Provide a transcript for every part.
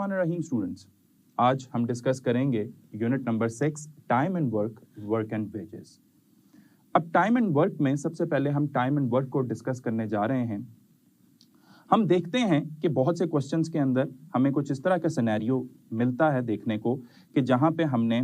बिस्मिल्लाहिर्रहमानिर्रहीम स्टूडेंट्स, आज हम डिस्कस करेंगे unit number 6 time and work and wages. अब टाइम एंड वर्क में सबसे पहले हम टाइम एंड वर्क को डिस्कस करने जा रहे हैं। हम देखते हैं कि बहुत से क्वेश्चंस के अंदर हमें कुछ इस तरह का सिनेरियो मिलता है देखने को कि जहां पे हमने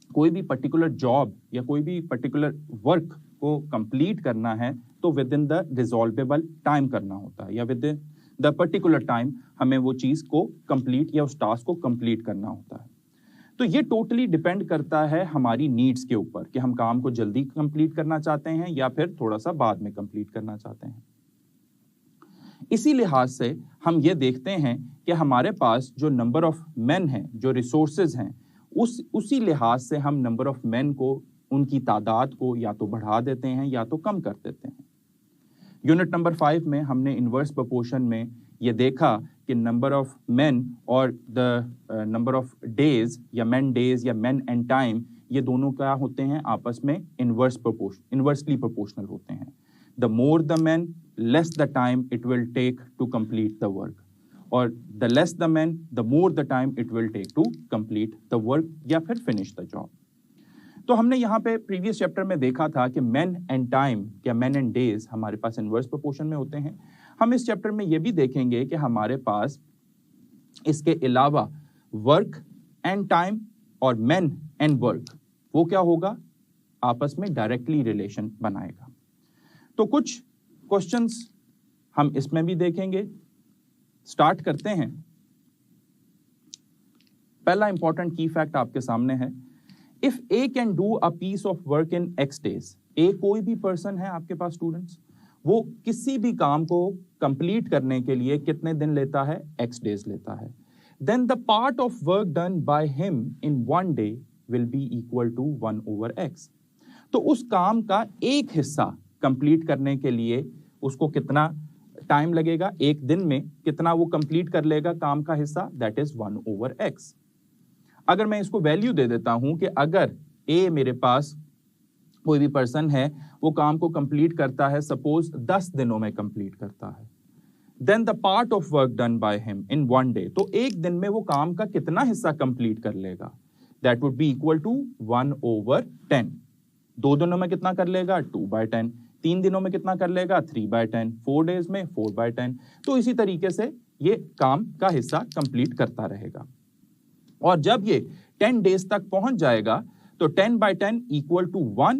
कोई भी पर्टिकुलर जॉब या कोई भी पर्टिकुलर वर्क को कंप्लीट करना है तो विद इन द रिजॉल्वेबल टाइम करना होता है या with in the particular time हमें वो चीज को कंप्लीट या उस टास्क को कंप्लीट करना होता है। तो ये टोटली डिपेंड करता है हमारी नीड्स के ऊपर कि हम काम को जल्दी कंप्लीट करना चाहते हैं या फिर थोड़ा सा बाद में कंप्लीट करना चाहते हैं। इसी लिहाज से हम ये देखते हैं कि हमारे पास जो नंबर ऑफ मेन हैं, जो रिसोर्सेज हैं, उसी लिहाज से हम नंबर ऑफ मेन को, उनकी तादाद को या तो बढ़ा देते हैं या तो कम कर देते हैं। यूनिट नंबर 5 में हमने इन्वर्स प्रोपोर्शन में ये देखा कि नंबर ऑफ मेन और द नंबर ऑफ डेज या मेन डेज या मेन एंड टाइम, ये दोनों क्या होते हैं, आपस में इन्वर्सली प्रोपोर्शनल होते हैं। The more the men, less the time it will take to complete the work, और the less the men, the more the time it will take to complete the work या फिर finish the job. तो हमने यहाँ पे previous chapter में देखा था कि मेन एंड टाइम या मेन एंड डेज हमारे पास इनवर्स प्रोपोर्शन में होते हैं। हम इस चैप्टर में ये भी देखेंगे कि हमारे पास इसके अलावा वर्क एंड टाइम और मेन एंड वर्क वो क्या होगा, आपस में डायरेक्टली रिलेशन बनाएगा। तो कुछ क्वेश्चंस हम इसमें भी देखेंगे। स्टार्ट करते हैं। पहला इंपॉर्टेंट की फैक्ट आपके सामने है, if A can do a piece of work in X days, A कोई भी पर्सन है आपके पास स्टूडेंट्स, वो किसी भी काम को कंप्लीट करने के लिए कितने दिन लेता है, एक्स डेज लेता है, then the part of work done by him in one day will be equal to 1/x। तो उस काम का एक हिस्सा कंप्लीट करने के लिए उसको कितना टाइम लगेगा, एक दिन में कितना वो कंप्लीट कर लेगा काम का हिस्सा, दैट इज 1/x। अगर मैं इसको वैल्यू दे देता हूं कि अगर ए मेरे पास कोई भी पर्सन है, वो काम को कंप्लीट करता है, सपोज 10 दिनों में कंप्लीट करता है, then the part of work done by him in one day, तो एक दिन में वो काम का कितना हिस्सा कंप्लीट कर लेगा, that would be equal to 1/10। 2 दिनों में कितना कर लेगा, 2/10। 3 दिनों में कितना कर लेगा, 3/10। 4 डेज में 4/10। तो इसी तरीके से ये काम का हिस्सा कंप्लीट करता रहेगा। और जब ये 10 डेज तक पहुंच जाएगा तो 10/10 इक्वल टू 1।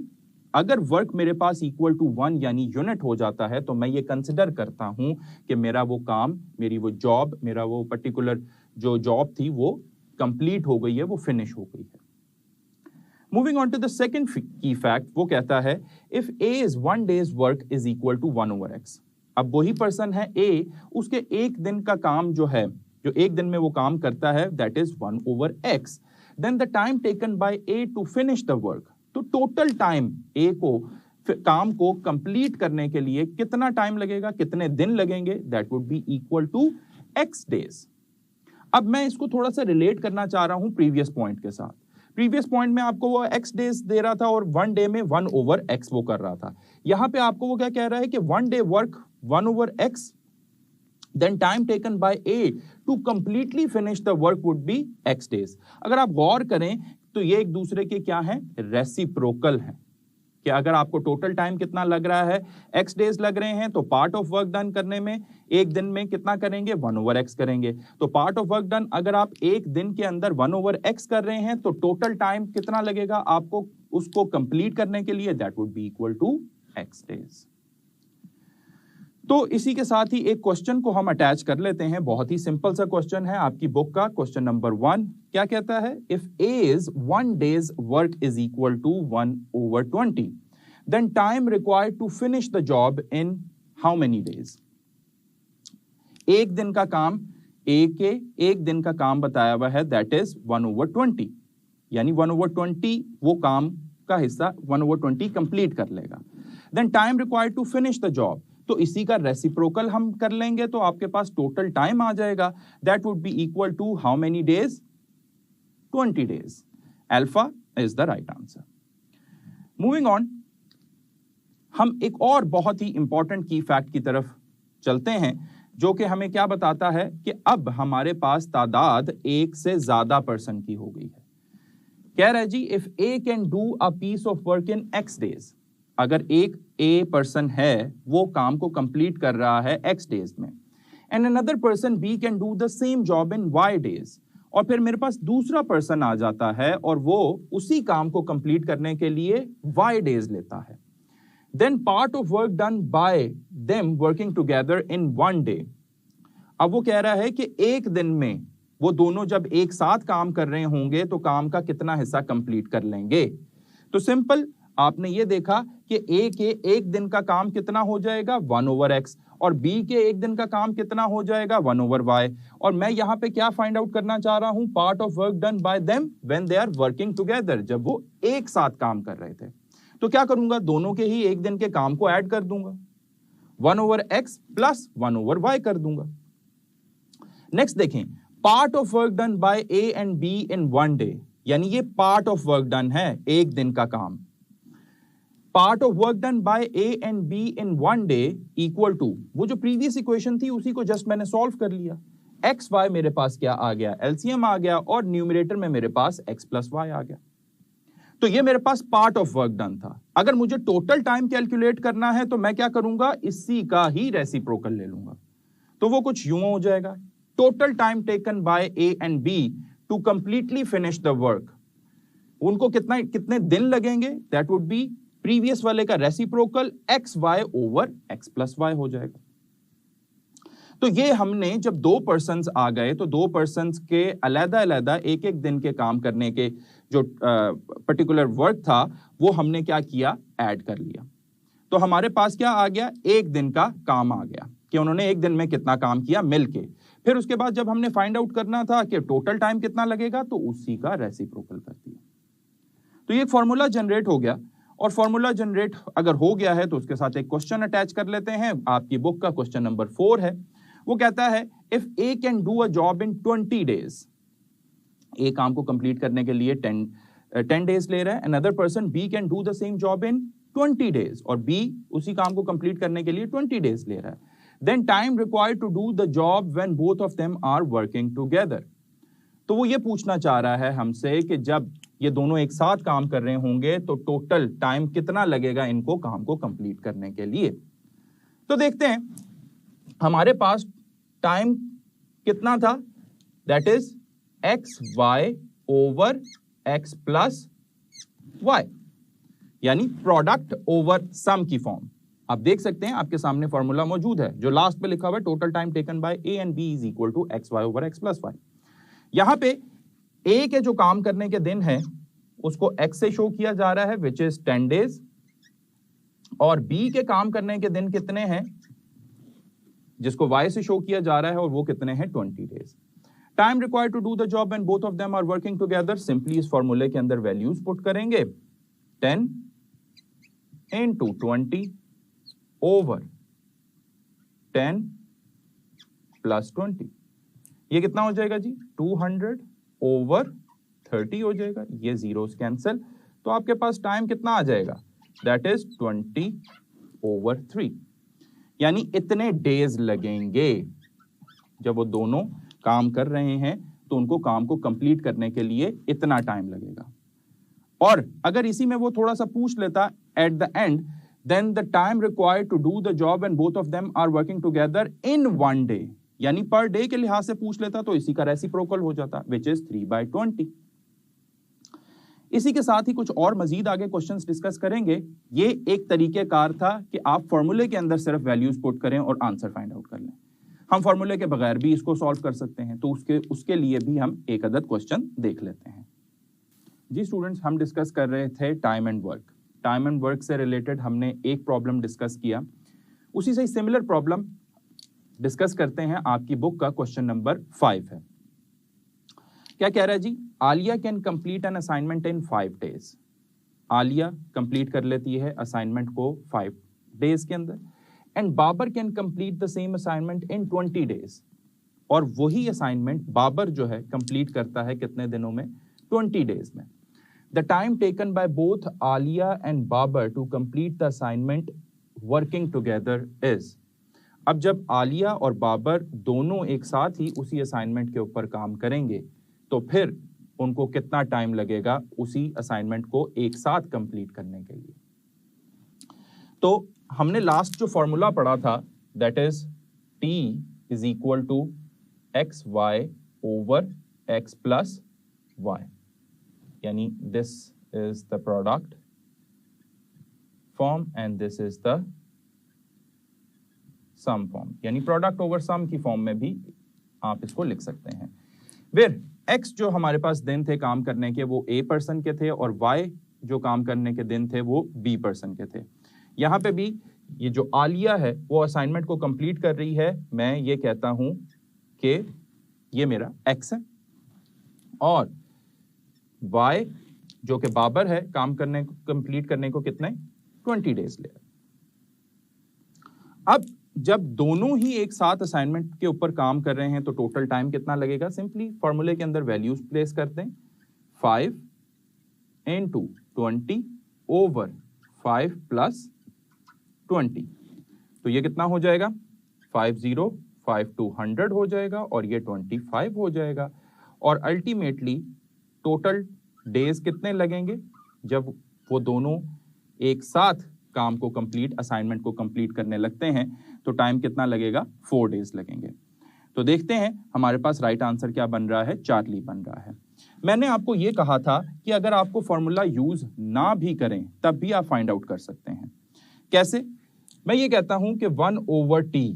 अगर वर्क मेरे पास इक्वल टू 1 यानी यूनिट हो जाता है तो मैं ये कंसिडर करता हूं कि मेरा वो काम, मेरी वो जॉब, मेरा वो पर्टिकुलर जो जॉब थी वो कंप्लीट हो गई है, वो फिनिश हो गई है। Moving on to the second key fact, वो कहता है if a is 1 days work is equal to 1/x। अब वही पर्सन है ए, उसके एक दिन का काम जो है, जो एक दिन में वो काम करता है, that is 1/x। Then the time taken by a to finish the work, तो टोटल टाइम ए को काम को कंप्लीट करने के लिए कितना टाइम लगेगा, कितने दिन लगेंगे, that would be equal to x days. अब मैं इसको थोड़ा सा रिलेट करना चाह रहा हूं प्रीवियस पॉइंट के साथ। प्रीवियस पॉइंट में आपको वो x डेज दे रहा था और 1 डे में 1/x वो कर रहा था। यहां पे आपको वो क्या कह रहा है कि 1 day work 1/x, then time taken by A to completely finish the work would be x days। अगर आप गौर करें तो ये एक दूसरे के क्या है, रेसिप्रोकल है, कि अगर आपको टोटल टाइम कितना लग रहा है, x डेज लग रहे हैं, तो पार्ट ऑफ वर्क डन करने में एक दिन में कितना करेंगे, 1/x करेंगे। तो पार्ट ऑफ वर्क डन अगर आप एक दिन के अंदर 1/x कर रहे हैं तो टोटल टाइम कितना लगेगा आपको उसको कंप्लीट करने के लिए, that would be equal to x days. तो इसी के साथ ही एक क्वेश्चन को हम अटैच कर लेते हैं। बहुत ही सिंपल सा क्वेश्चन है आपकी बुक का, क्वेश्चन नंबर 1 क्या कहता है, if a is 1 days work is equal to 1/20, then time required to finish the job in how many days. एक दिन का काम, एक दिन का काम बताया हुआ है, दैट इज 1/20, यानी 1/20 वो काम का हिस्सा 1/20 कंप्लीट कर लेगा। Then time required to finish the job, तो इसी का रेसिप्रोकल हम कर लेंगे तो आपके पास टोटल टाइम आ जाएगा, that would be equal to how many days, 20 days. Alpha is the right answer. Moving on, हम एक और बहुत ही इंपॉर्टेंट की फैक्ट की तरफ चलते हैं जो कि हमें क्या बताता है कि अब हमारे पास तादाद एक से ज्यादा पर्सन की हो गई है। कह रहा है जी if A can do a piece of work in X days, अगर एक ए पर्सन है वो काम को कंप्लीट कर रहा है एक्स डेज में, and another person b can do the same job in y days, और फिर मेरे पास दूसरा पर्सन आ जाता है और वो उसी काम को कंप्लीट करने के लिए वाई डेज लेता है, then part of work done by them working together in one day. अब वो कह रहा है कि एक दिन में वो दोनों जब एक साथ काम कर रहे होंगे तो काम का कितना हिस्सा कंप्लीट कर लेंगे। तो सिंपल आपने ये देखा कि ए के एक दिन का काम कितना हो जाएगा 1/x, और बी के एक दिन का काम कितना हो जाएगा 1/y, और मैं यहां पे क्या फाइंड आउट करना चाह रहा हूं, part of work done by them when they are working together, जब वो एक साथ काम कर रहे थे। तो क्या करूंगा, दोनों के ही एक दिन के काम को ऐड कर दूंगा, 1/x प्लस 1/y कर दूंगा। नेक्स्ट देखें, part of work done by a and b in one day, यानी ये पार्ट ऑफ वर्क डन है एक दिन का काम। Part of work done by a and b in one day equal to, वो जो प्रीवियस इक्वेशन थी उसी को जस्ट मैंने सॉल्व कर लिया। एक्स वाई मेरे पास क्या आ गया, एलसीएम आ गया, और न्यूमरेटर में मेरे पास एक्स प्लस वाई आ गया। तो ये मेरे पास पार्ट ऑफ वर्क डन था। अगर मुझे टोटल टाइम कैलकुलेट करना है तो मैं क्या करूंगा, इसी का ही रेसिप्रोकल ले लूंगा। तो वो कुछ यूं हो जाएगा, total time taken by a and b to completely finish the work, उनको कितने दिन लगेंगे, दैट वुड बी प्रीवियस वाले का reciprocal x Y over x plus y हो जाएगा। तो ये हमने जब दो पर्सन्स आ गए तो दो पर्सन्स के अलग-अलग एक एक दिन के काम करने के जो पर्टिकुलर वर्क था वो हमने क्या किया, ऐड कर लिया। तो हमारे पास क्या आ गया, एक दिन का काम आ गया कि उन्होंने एक दिन में कितना काम किया मिलके। फिर उसके बाद जब हमने फाइंड आउट करना था कि टोटल टाइम कितना लगेगा तो उसी का रेसिप्रोकल कर दिया। तो ये एक फॉर्मूला जनरेट हो गया, और फॉर्मूला जनरेट अगर हो गया है तो उसके साथ एक क्वेश्चन अटैच कर लेते हैं। आपकी बुक का क्वेश्चन नंबर 4 है। वो कहता है if A can do a job in 20 days, A काम को कंप्लीट करने के लिए 10 डेज ले रहा है, another person b can do the same job in 20 days, और बी उसी काम को कंप्लीट करने के लिए 20 डेज ले रहा है, then time required to do the job when both of them are working together. तो वो ये पूछना चाह रहा है हमसे कि जब ये दोनों एक साथ काम कर रहे होंगे तो टोटल टाइम कितना लगेगा इनको काम को कंप्लीट करने के लिए। तो देखते हैं हमारे पास टाइम कितना था, that is x Y over x plus Y, यानी प्रोडक्ट ओवर सम की फॉर्म। आप देख सकते हैं आपके सामने फॉर्मूला मौजूद है जो लास्ट पे लिखा हुआ है, total time taken by a and b is equal to x Y over x plus y. यहां पे ए के जो काम करने के दिन है उसको एक्स से शो किया जा रहा है विच इज 10 डेज, और बी के काम करने के दिन कितने हैं जिसको वाई से शो किया जा रहा है, और वो कितने हैं 20 days. Time required to do the job and both of them are working together, simply इस फॉर्मूले के अंदर वैल्यूज पुट करेंगे, 10 into 20 ओवर 10 प्लस 20, ये कितना हो जाएगा जी 200 ओवर 30 हो जाएगा, ये जीरोस कैंसिल, तो आपके पास टाइम कितना आ जाएगा, दैट इज 20 ओवर 3, यानी इतने डेज लगेंगे। जब वो दोनों काम कर रहे हैं तो उनको काम को कंप्लीट करने के लिए इतना टाइम लगेगा। और अगर इसी में वो थोड़ा सा पूछ लेता at the end, then the time required to do the job and both of them are working together in one day, यानी पर डे के लिहाज से पूछ लेता तो इसी का रेसिप्रोकल हो जाता विच इज 3/20। इसी के साथ ही कुछ और मजीद आगे क्वेश्चंस डिस्कस करेंगे। ये एक तरीकेकार था कि आप फॉर्मूले के अंदर सिर्फ वैल्यूज पुट करें और आंसर फाइंड आउट कर लें। हम फॉर्मूले के बगैर भी इसको सॉल्व कर सकते हैं, तो उसके लिए भी हम एक अदद क्वेश्चन देख लेते हैं। जी स्टूडेंट्स, हम डिस्कस कर रहे थे time and work. Time and work से रिलेटेड हमने एक प्रॉब्लम डिस्कस किया, उसी से सिमिलर प्रॉब्लम डिस्कस करते हैं। आपकी बुक का क्वेश्चन नंबर 5 है। क्या कह रहा है जी, Alia can complete an assignment in 5 days. Alia complete कर लेती है असाइनमेंट को 5 डेज के अंदर, and Babar can complete the same assignment in 20 days, और वही असाइनमेंट बाबर जो है कंप्लीट करता है कितने दिनों में, 20 डेज में। The time taken by both Alia and Babar to complete the assignment working together is. अब जब आलिया और बाबर दोनों एक साथ ही उसी असाइनमेंट के ऊपर काम करेंगे तो फिर उनको कितना टाइम लगेगा उसी असाइनमेंट को एक साथ कंप्लीट करने के लिए। तो हमने लास्ट जो फॉर्मूला पढ़ा था that is t is equal to x Y over x plus Y, यानी this is the product form and this is the sum form, यानी प्रोडक्ट ओवर सम की फॉर्म में भी आप इसको लिख सकते हैं। फिर x जो हमारे पास दिन थे काम करने के वो a पर्सन के थे और y जो काम करने के दिन थे वो b पर्सन के थे। यहाँ पे भी ये जो आलिया है वो असाइनमेंट को कंप्लीट कर रही है, मैं ये कहता हूं कि ये मेरा x है, और y जो कि बाबर है काम करने कंप्लीट करने को कितने 20 डेज ले। अब जब दोनों ही एक साथ असाइनमेंट के ऊपर काम कर रहे हैं तो टोटल टाइम कितना लगेगा, सिंपली फॉर्मूले के अंदर वैल्यूज प्लेस करते हैं, 5 into 20 ओवर 5 प्लस 20, तो ये कितना हो जाएगा 50 5 to 100 हो जाएगा और ये 25 हो जाएगा। और अल्टीमेटली टोटल डेज कितने लगेंगे जब वो दोनों एक साथ काम को कंप्लीट असाइनमेंट को कंप्लीट करने लगते हैं तो टाइम कितना लगेगा 4 डेज लगेंगे। तो देखते हैं हमारे पास राइट आंसर क्या बन रहा है, चार्ली बन रहा है। मैंने आपको ये कहा था कि अगर आपको फॉर्मूला यूज ना भी करें तब भी आप फाइंड आउट कर सकते हैं। कैसे? मैं ये कहता हूं कि 1/t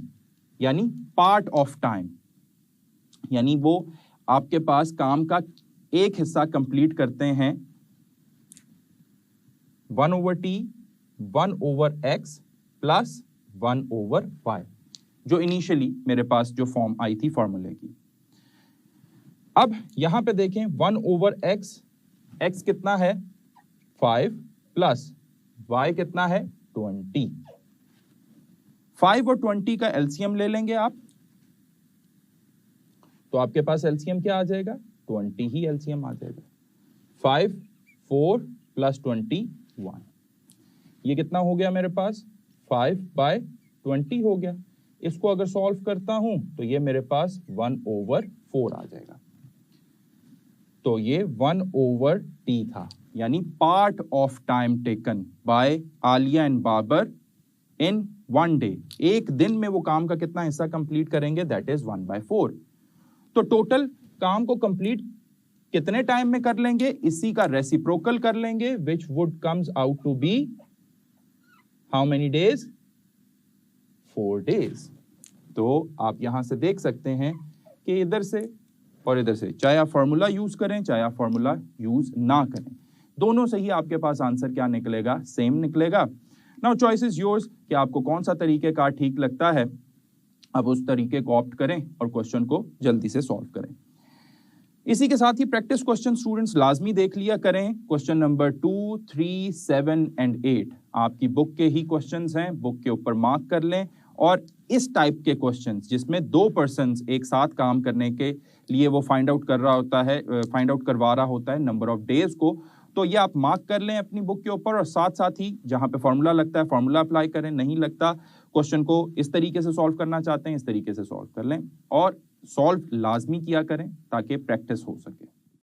यानी पार्ट ऑफ टाइम, यानी वो आपके पास काम का एक हिस्सा कंप्लीट करते हैं 1/t 1/x प्लस 1/y, जो इनिशियली मेरे पास जो फॉर्म आई थी फॉर्मूले की। अब यहां पे देखें 1/x, x कितना है 5 प्लस y कितना है 20। 5 और 20 का एलसीएम ले लेंगे आप, तो आपके पास एलसीएम क्या आ जाएगा 20 ही एलसीएम आ जाएगा। 5 4 प्लस 20 1, ये कितना हो गया मेरे पास 5/20 हो गया। इसको अगर सॉल्व करता हूं तो ये मेरे पास 1/4 आ जाएगा। तो ये 1/t था, यानी part of time taken by Alia and Babar in 1 day, एक दिन में वो काम का कितना हिस्सा कंप्लीट करेंगे दैट इज 1/4। तो टोटल काम को कंप्लीट कितने टाइम में कर लेंगे, इसी का रेसिप्रोकल कर लेंगे, which would comes out to be how many days 4 days. तो आप यहां से देख सकते हैं कि इधर से और इधर से चाहे आप फॉर्मूला यूज करें चाहे आप फॉर्मूला यूज ना करें, दोनों से ही आपके पास आंसर क्या निकलेगा, सेम निकलेगा। नाउ चॉइस इज योर्स कि आपको कौन सा तरीकेकार ठीक लगता है, आप उस तरीके को ऑप्ट करें और क्वेश्चन को जल्दी से सॉल्व करें। इसी के साथ ही प्रैक्टिस क्वेश्चन स्टूडेंट्स लाजमी देख लिया करें। क्वेश्चन नंबर 2, 3, 7 एंड 8 आपकी बुक के ही क्वेश्चंस हैं, बुक के ऊपर मार्क कर लें। और इस टाइप के क्वेश्चंस जिसमें 2 पर्सन्स एक साथ काम करने के लिए वो फाइंड आउट करवा रहा होता है नंबर ऑफ डेज को, तो ये आप मार्क कर लें अपनी बुक के ऊपर और साथ साथ ही जहां पे फॉर्मूला लगता है फॉर्मूला अप्लाई करें, नहीं लगता क्वेश्चन को इस तरीके से सॉल्व करना चाहते हैं इस तरीके से सॉल्व कर लें और सॉल्व लाजमी किया करें ताकि प्रैक्टिस हो सके।